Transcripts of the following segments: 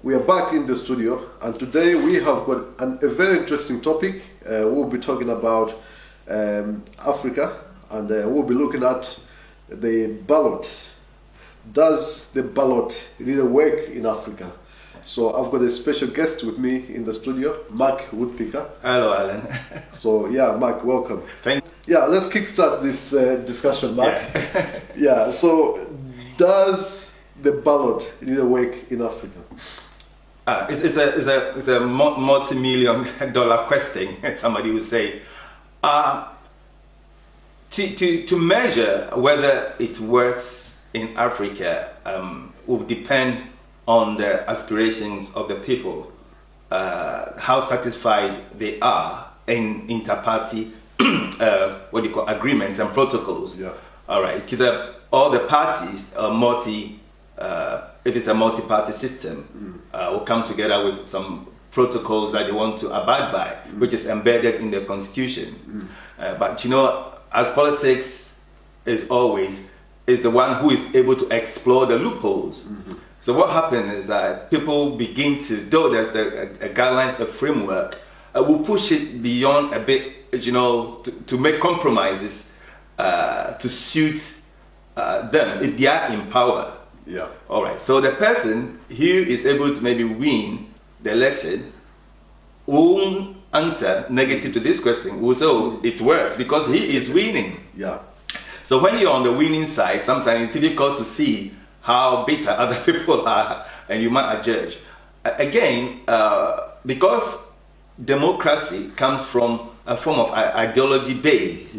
We are back in the studio, and today we have got a very interesting topic. We'll be talking about Africa, and we'll be looking at the ballot. Does the ballot really work in Africa? So I've got a special guest with me in the studio, Mark Woodpecker. Hello, Alan. So yeah, Mark, welcome. Thank you. Yeah, let's kickstart this discussion, Mark. Yeah. Yeah, so does the ballot really work in Africa? It's a multi-million dollar question, somebody would say. To measure whether it works in Africa will depend on the aspirations of the people, how satisfied they are in inter-party agreements and protocols. Yeah. All right, because all the parties are if it's a multi-party system, will come together with some protocols that they want to abide by, which is embedded in the constitution. But you know, as politics is the one who is able to explore the loopholes. So what happens is that people begin to, though there's a guidelines, a framework, will push it beyond a bit, you know, to make compromises to suit them if they are in power. Yeah. All right. So the person who is able to maybe win the election won't answer negative to this question. Will say, oh, it works because he is winning. Yeah. So when you're on the winning side, sometimes it's difficult to see how bitter other people are, and you might judge. Again, because democracy comes from a form of ideology base,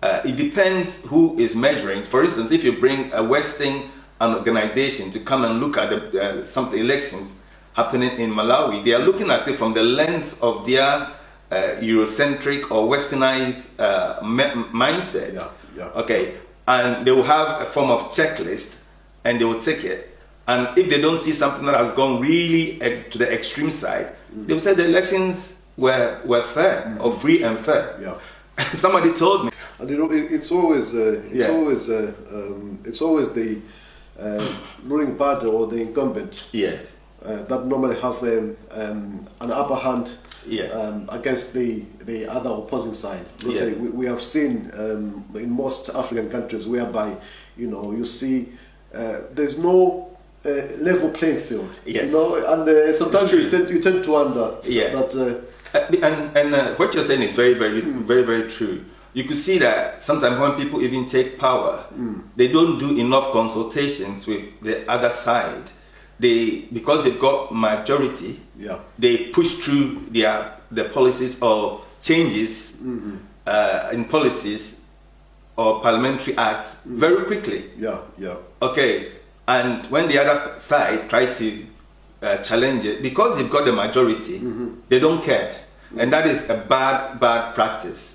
it depends who is measuring. For instance, if you bring a Western organization to come and look at some elections happening in Malawi, they are looking at it from the lens of their Eurocentric or Westernized mindset. Yeah. Yeah. Okay, and they will have a form of checklist, and they will take it. And if they don't see something that has gone really to the extreme side, they will say the elections were fair or free and fair. Yeah. Somebody told me. And you know, it's always the ruling party or the incumbent. Yes. That normally have an upper hand. Yeah. Against the other opposing side. Yeah. We have seen in most African countries whereby, you know, you see there's no level playing field. Yes. You know, and sometimes you tend to wonder. Yeah. That and what you're saying is very, very true. You could see that sometimes when people even take power, they don't do enough consultations with the other side. Because they've got majority, yeah, they push through the policies or changes in policies or parliamentary acts very quickly. Yeah, yeah. Okay, and when the other side try to challenge it, because they've got the majority, they don't care, and that is a bad practice.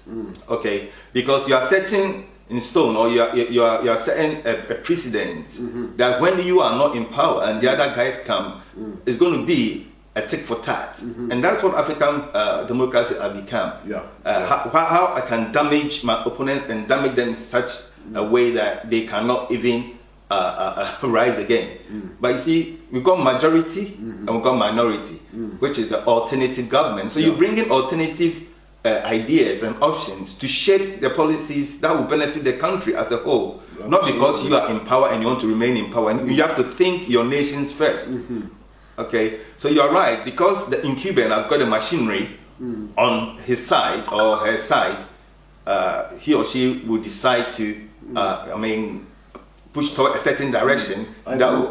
Okay, because you are setting in stone, or you are setting a precedent that when you are not in power and the other guys come, it's going to be a tick for tat, and that's what African democracy has become. Yeah. How I can damage my opponents and damage them in such a way that they cannot even rise again. But you see, we've got majority and we've got minority, which is the alternative government. So you bring in alternative ideas and options to shape the policies that will benefit the country as a whole. Absolutely. Not because you are in power and you want to remain in power. You have to think your nations first. Okay, so you are right, because the incumbent has got the machinery on his side or her side, he or she will decide to push toward a certain direction. Either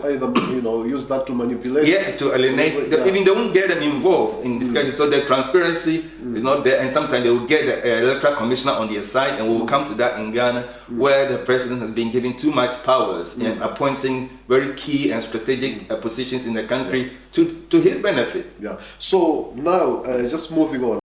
you know, use that to manipulate. Yeah, to alienate. Yeah. Even they won't get them involved in discussion. So the transparency is not there, and sometimes they will get the electoral commissioner on their side, and we'll come to that in Ghana, where the president has been given too much powers in appointing very key and strategic positions in the country to his benefit. Yeah. So now, just moving on.